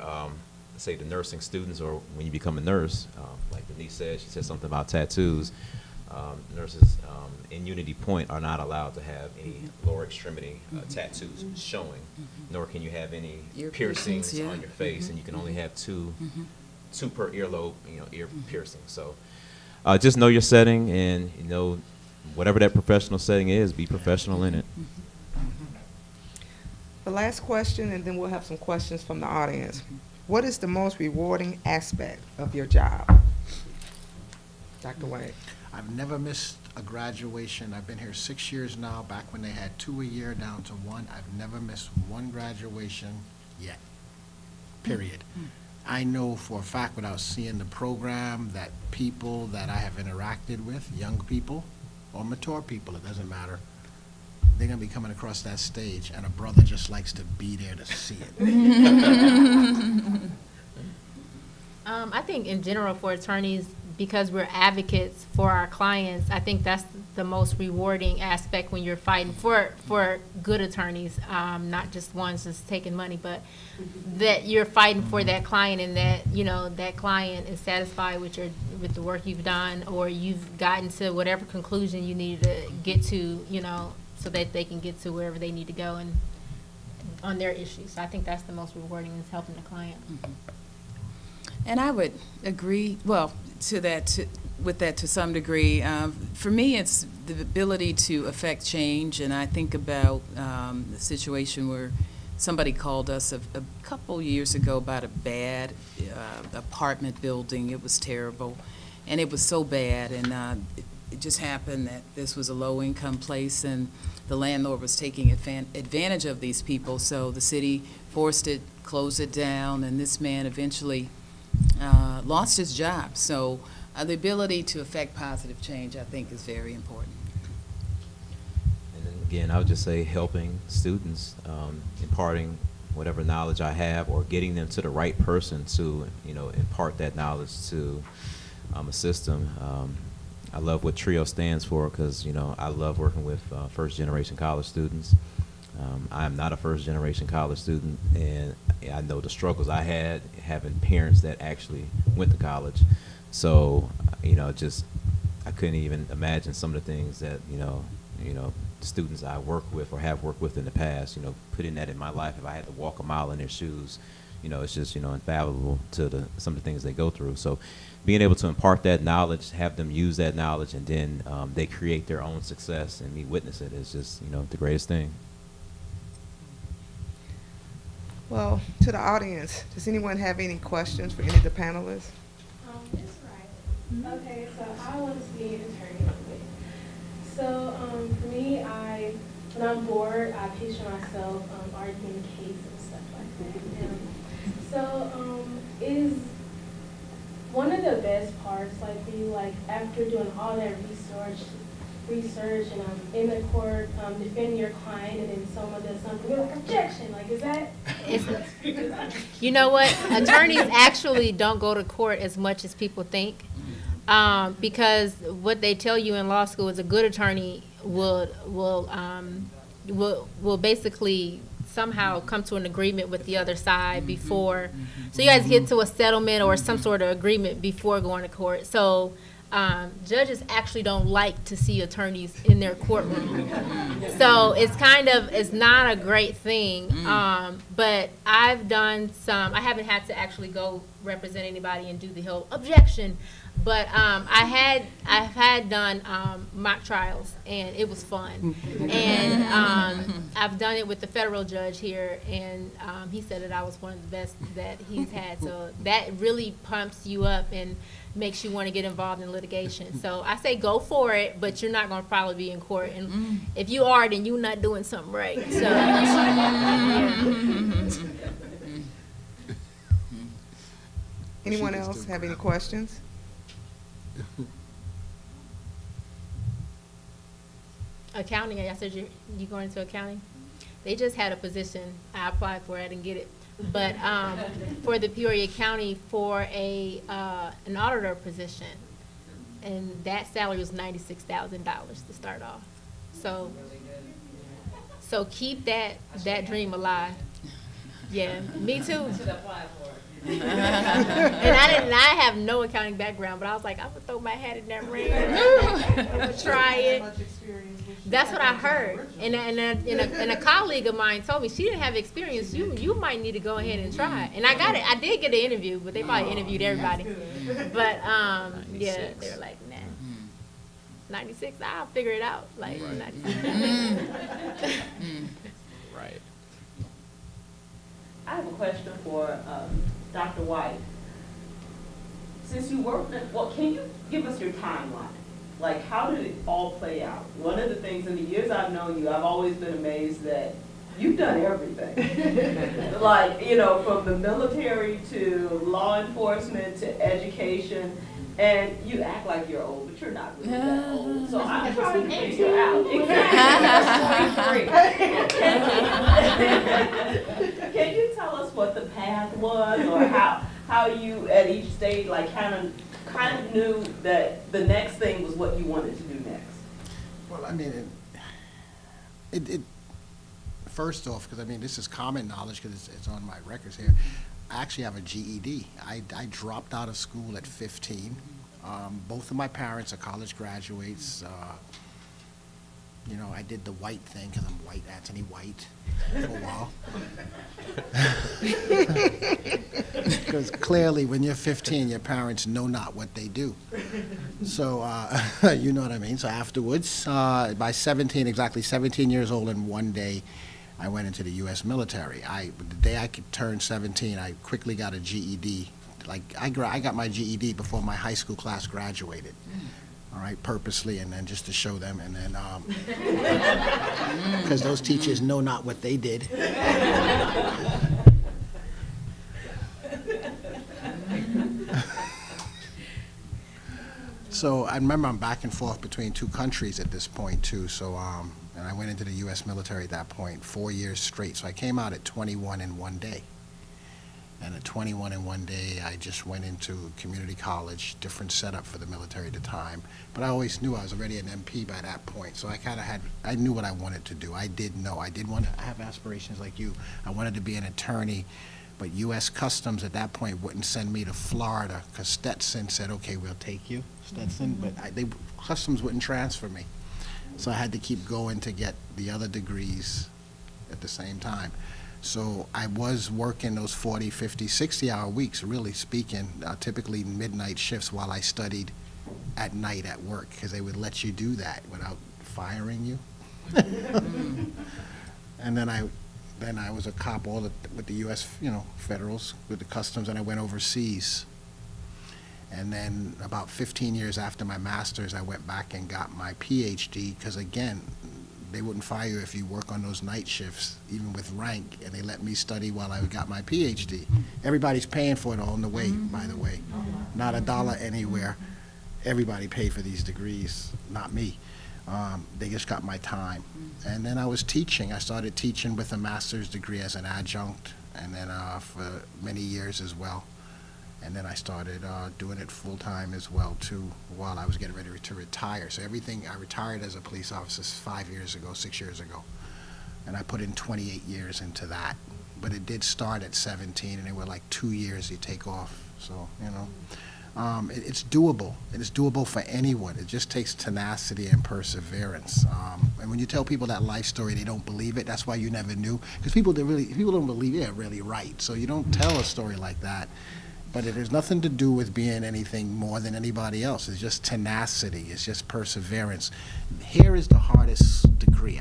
say the nursing students or when you become a nurse. Like Denise said, she said something about tattoos. Nurses in Unity Point are not allowed to have any lower extremity tattoos showing, nor can you have any
Ear
piercings
piercings, yeah.
on your face, and you can only have two per earlobe, ear piercing. So just know your setting, and whatever that professional setting is, be professional in it.
The last question, and then we'll have some questions from the audience. What is the most rewarding aspect of your job? Dr. White.
I've never missed a graduation. I've been here 6 years now, back when they had 2 a year down to 1. I've never missed one graduation yet, period. I know for a fact without seeing the program that people that I have interacted with, young people or mature people, it doesn't matter, they're going to be coming across that stage, and a brother just likes to be there to see it.
I think in general for attorneys, because we're advocates for our clients, I think that's the most rewarding aspect when you're fighting for good attorneys, not just ones just taking money, but that you're fighting for that client and that, that client is satisfied with the work you've done, or you've gotten to whatever conclusion you needed to get to, so that they can get to wherever they need to go and on their issues. So I think that's the most rewarding, is helping the client.
And I would agree, with that to some degree. For me, it's the ability to affect change, and I think about the situation where somebody called us a couple years ago about a bad apartment building. It was terrible, and it was so bad, and it just happened that this was a low-income place, and the landlord was taking advantage of these people, so the city closed it down, and this man eventually lost his job. So the ability to affect positive change, I think, is very important.
And then again, I would just say helping students, imparting whatever knowledge I have, or getting them to the right person to, impart that knowledge to assist them. I love what TRIO stands for because, I love working with first-generation college students. I am not a first-generation college student, and I know the struggles I had having parents that actually went to college. So, I couldn't even imagine some of the things that, students I work with or have worked with in the past, putting that in my life. If I had to walk a mile in their shoes, it's just, unfathomable to some of the things they go through. So being able to impart that knowledge, have them use that knowledge, and then they create their own success and me witness it is just, the greatest thing.
Well, to the audience, does anyone have any questions for any of the panelists?
Ms. Riley. Okay, so I want to be an attorney. So for me, when I'm bored, I picture myself arguing a case and stuff like that. So is one of the best parts, like, for you, like, after doing all that research and in the court defending your client, and then someone does something, you're like, objection, like, is that?
You know what? Attorneys actually don't go to court as much as people think, because what they tell you in law school is a good attorney will basically somehow come to an agreement with the other side before, so you guys get to a settlement or some sort of agreement before going to court. So judges actually don't like to see attorneys in their courtroom. So it's not a great thing. But I've done I haven't had to actually go represent anybody and do the whole objection. But I've had done mock trials, and it was fun. And I've done it with the federal judge here, and he said that I was one of the best that he's had. So that really pumps you up and makes you want to get involved in litigation. So I say go for it, but you're not going to probably be in court. And if you are, then you're not doing something right. So yeah.
Anyone else have any questions?
accounting, I said you going into accounting? They just had a position. I applied for it, I didn't get it. But for the Peoria County for an auditor position. And that salary was $96,000 to start off. So keep that dream alive. Yeah, me too. And I have no accounting background, but I was like, I'm gonna throw my hat in that ring. I'm gonna try it. That's what I heard. And a colleague of mine told me she didn't have experience. You might need to go ahead and try. And I got it. I did get an interview, but they probably interviewed everybody. But yeah, they were like, nah. 96, I'll figure it out. Like 96.
Right.
I have a question for Dr. White. Since you worked at, well, can you give us your timeline? Like, how did it all play out? One of the things in the years I've known you, I've always been amazed that you've done everything. Like, you know, from the military to law enforcement to education, and you act like you're old, but you're not really that old. So I'm trying to figure out. Can you tell us what the path was, or how you at each stage like kind of knew that the next thing was what you wanted to do next?
Well, I mean, it first off, because I mean, this is common knowledge because it's on my records here. I actually have a GED. I dropped out of school at 15. Both of my parents are college graduates. You know, I did the white thing because I'm white, Anthony White, for a while. Because clearly, when you're 15, your parents know not what they do. So, you know what I mean? So afterwards, by 17, exactly 17 years old and one day, I went into the U.S. military. The day I could turn 17, I quickly got a GED. Like, I got my GED before my high school class graduated. All right, purposely, and then just to show them, and then, because those teachers know not what they did. So I remember I'm back and forth between two countries at this point too. So and I went into the U.S. military at that point, 4 years straight. So I came out at 21 in one day. And at 21 in one day, I just went into community college, different setup for the military at the time. But I always knew I was already an MP by that point. So I knew what I wanted to do. I did know. I did want to have aspirations like you. I wanted to be an attorney. But U.S. Customs at that point wouldn't send me to Florida because Stetson said, okay, we'll take you, Stetson. But Customs wouldn't transfer me. So I had to keep going to get the other degrees at the same time. So I was working those 40, 50, 60-hour weeks, really speaking, typically midnight shifts while I studied at night at work because they would let you do that without firing you. And then I was a cop with the U.S. Federals, with the Customs, and I went overseas. And then about 15 years after my master's, I went back and got my PhD because, again, they wouldn't fire you if you work on those night shifts, even with rank, and they let me study while I got my PhD. Everybody's paying for it on the way, by the way. Not a dollar anywhere. Everybody paid for these degrees, not me. They just got my time. And then I was teaching. I started teaching with a master's degree as an adjunct, and then for many years as well. And then I started doing it full-time as well, too, while I was getting ready to retire. So I retired as a police officer 5 years ago, 6 years ago. And I put in 28 years into that. But it did start at 17, and it were like 2 years you take off. So, it's doable. It is doable for anyone. It just takes tenacity and perseverance. And when you tell people that life story, they don't believe it. That's why you never knew. Because people don't believe it, really right. So you don't tell a story like that. But it has nothing to do with being anything more than anybody else. It's just tenacity. It's just perseverance. Here is the hardest degree.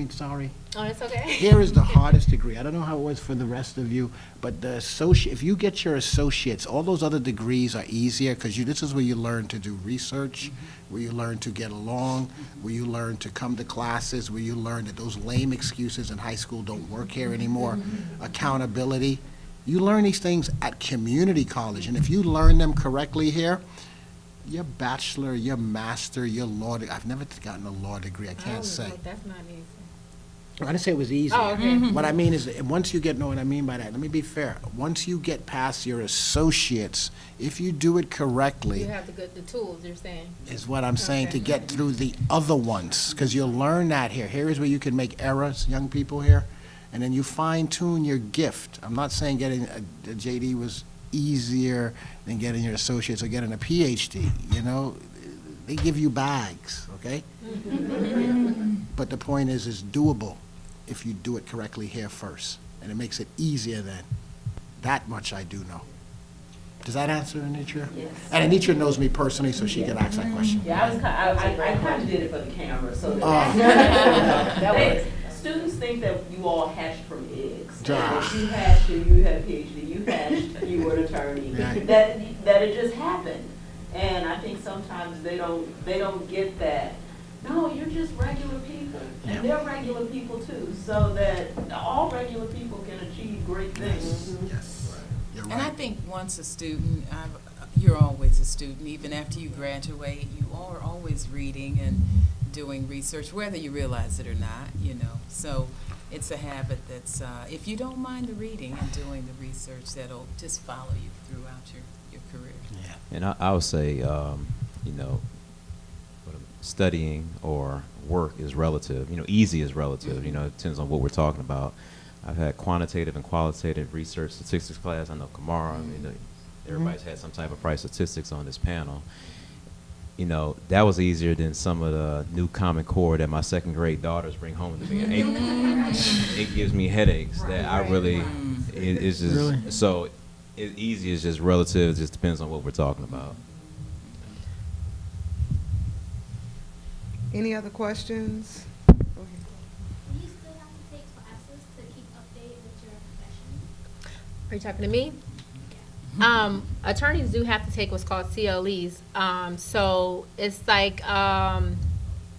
Sorry.
Oh, that's okay.
Here is the hardest degree. I don't know how it was for the rest of you, but if you get your associates, all those other degrees are easier because this is where you learn to do research, where you learn to get along, where you learn to come to classes, where you learn that those lame excuses in high school don't work here anymore, accountability. You learn these things at community college, and if you learn them correctly here, your bachelor, your master, your law, I've never gotten a law degree, I
Oh,
can't say.
no, that's not easy.
I didn't say it was easy.
Oh, okay.
What I mean is, that once you get, know what I mean by that, let me be fair. Once you get past your associates, if you do it correctly,
You have the tools, you're saying.
is what I'm saying, to
Okay.
get through the other ones, because you'll learn that here. Here is where you can make errors, young people here, and then you fine tune your gift. I'm not saying getting a JD was easier than getting your associates or getting a PhD, you know? They give you bags, okay? But the point is, it's doable if you do it correctly here first, and it makes it easier then. That much I do know. Does that answer, Anitra?
Yes.
And Anitra knows me personally, so she can ask that question.
Yeah, I kind of did it for the camera, so
Oh.
students think that you all hatched from eggs.
Ah.
If you hatched, you had a PhD, you hatched, you were an attorney.
Yeah.
That it just happened. And I think sometimes they don't get that. No, you're just regular people, and they're regular people too, so that all regular people can achieve great things.
Yes, you're
And I
right.
think once a student, you're always a student, even after you graduate, you are always reading and doing research, whether you realize it or not, you know. So it's a habit that's, if you don't mind the reading and doing the research, that'll just follow you throughout your career.
Yeah.
And I would say, you know, studying or work is relative. You know, easy is relative. You know, it depends on what we're talking about. I've had quantitative and qualitative research statistics class. I know Kamara, I mean, everybody's had some type of price statistics on this panel. You know, that was easier than some of the new Common Core that my second grade daughters bring home to me. It gives me headaches that I really, it's just,
Really?
so easy is just relative. It just depends on what we're talking about.
Any other questions? Go ahead.
Do you still have to take classes to keep updated with your profession?
Are you talking to me? Attorneys do have to take what's called CLEs. So it's like, and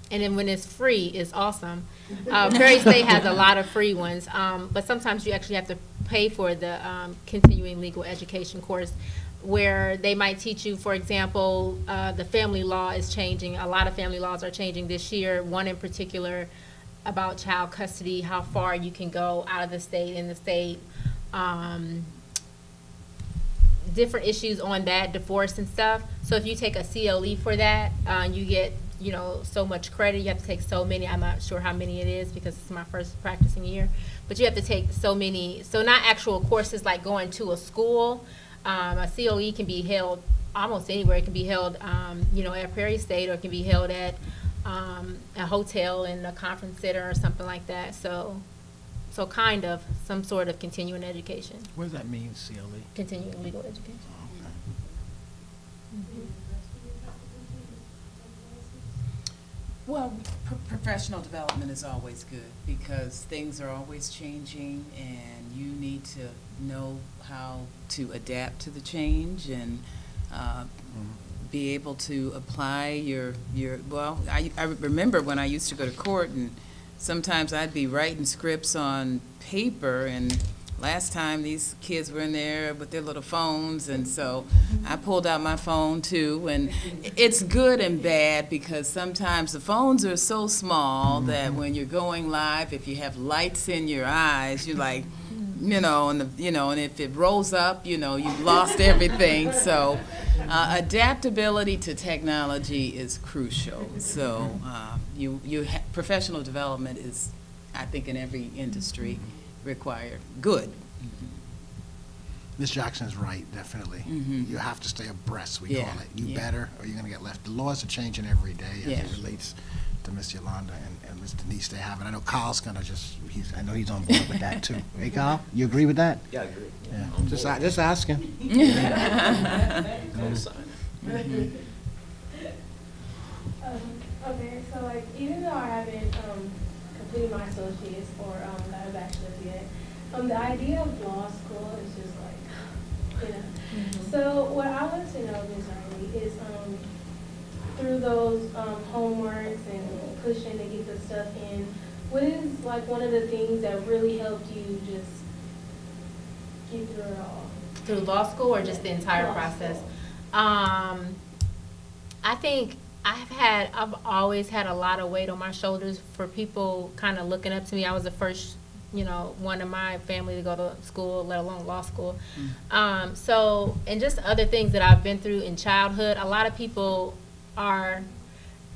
then when it's free, it's awesome. Perry State has a lot of free ones, but sometimes you actually have to pay for the continuing legal education course, where they might teach you, for example, the family law is changing. A lot of family laws are changing this year. One in particular about child custody, how far you can go out of the state, in the state. Different issues on that, divorce and stuff. So if you take a CLE for that, you get, you know, so much credit. You have to take so many. I'm not sure how many it is because it's my first practicing year. But you have to take so many. So not actual courses like going to a school. A COE can be held almost anywhere. It can be held, you know, at Prairie State, or it can be held at a hotel in a conference center or something like that. So kind of some sort of continuing education,
What does that mean, CLE?
continuing legal education.
Well, professional development is always good because things are always changing and you need to know how to adapt to the change and be able to apply your well, I remember when I used to go to court and sometimes I'd be writing scripts on paper, and last time these kids were in there with their little phones, and so I pulled out my phone too, and it's good and bad because sometimes the phones are so small that when you're going live, if you have lights in your eyes, you're like, you know, and if it rolls up, you know, you've lost everything. So adaptability to technology is crucial. So professional development is, I think, in every industry required. Good.
Ms. Jackson is right, definitely.
Mhm.
You have to stay abreast, we
Yeah,
call it. You
yeah.
better, or you're going to get left. The laws are changing every day as
Yeah.
it relates to Ms. Yolanda and Ms. Denise. They have it. I know Kyle's going to I know he's on board with that too. Hey, Kyle, you agree with that?
Yeah, I agree.
Yeah. Just asking.
Okay, so like even though I haven't completed my associates or got a bachelor's yet, the idea of law school is just like, you know. So what I want to know, Ms. Riley, is through those homeworks and pushing to get the stuff in, what is like one of the things that really helped you just get through it all?
Through law school or just the entire
Law
process?
school.
I think I've always had a lot of weight on my shoulders for people kind of looking up to me. I was the first, one in my family to go to school, let alone law school. So, and just other things that I've been through in childhood, a lot of people are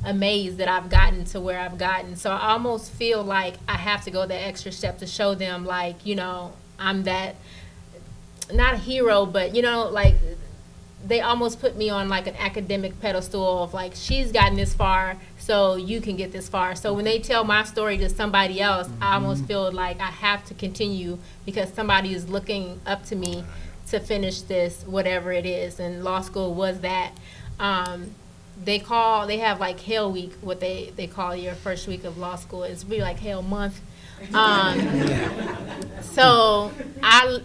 amazed that I've gotten to where I've gotten. So I almost feel like I have to go that extra step to show them, like, I'm that, not a hero, but, like, they almost put me on like an academic pedestal of like, she's gotten this far, so you can get this far. So when they tell my story to somebody else, I almost feel like I have to continue because somebody is looking up to me to finish this, whatever it is. And law school was that. They have like Hell Week, what they call your first week of law school. It's really like Hell Month. So I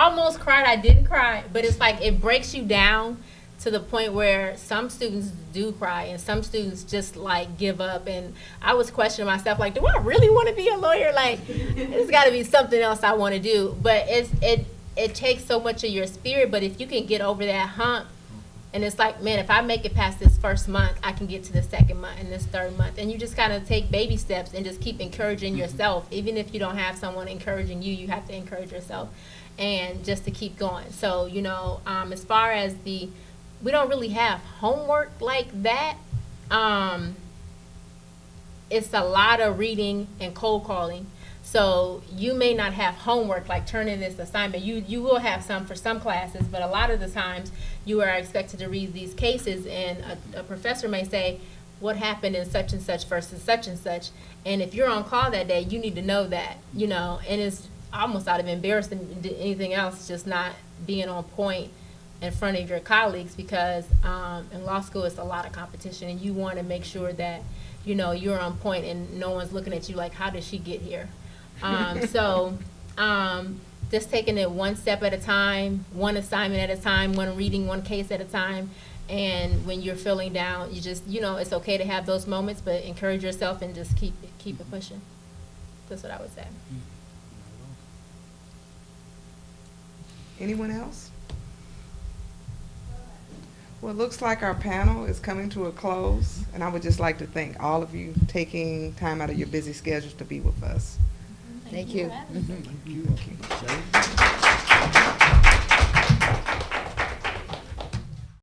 almost cried. I didn't cry, but it's like it breaks you down to the point where some students do cry and some students just like give up. And I was questioning myself, like, do I really want to be a lawyer? Like, it's got to be something else I want to do. But it takes so much of your spirit. But if you can get over that hump. And it's like, man, if I make it past this first month, I can get to the second month and this third month. And you just kind of take baby steps and just keep encouraging yourself. Even if you don't have someone encouraging you, you have to encourage yourself and just to keep going. So, as far as we don't really have homework like that. It's a lot of reading and cold calling. So you may not have homework like turn in this assignment. You will have some for some classes, but a lot of the times you are expected to read these cases, and a professor may say, what happened in such and such versus such and such. And if you're on call that day, you need to know that, and it's almost out of embarrassing than anything else, just not being on point in front of your colleagues, because in law school it's a lot of competition, and you want to make sure that, you're on point and no one's looking at you like, how did she get here? Just taking it one step at a time, one assignment at a time, one reading, one case at a time. And when you're feeling down, you just, it's okay to have those moments, but encourage yourself and just keep it pushing. That's what I would say.
Anyone else? Well, it looks like our panel is coming to a close, and I would just like to thank all of you taking time out of your busy schedules to be with us.
Thank you.
Thank you.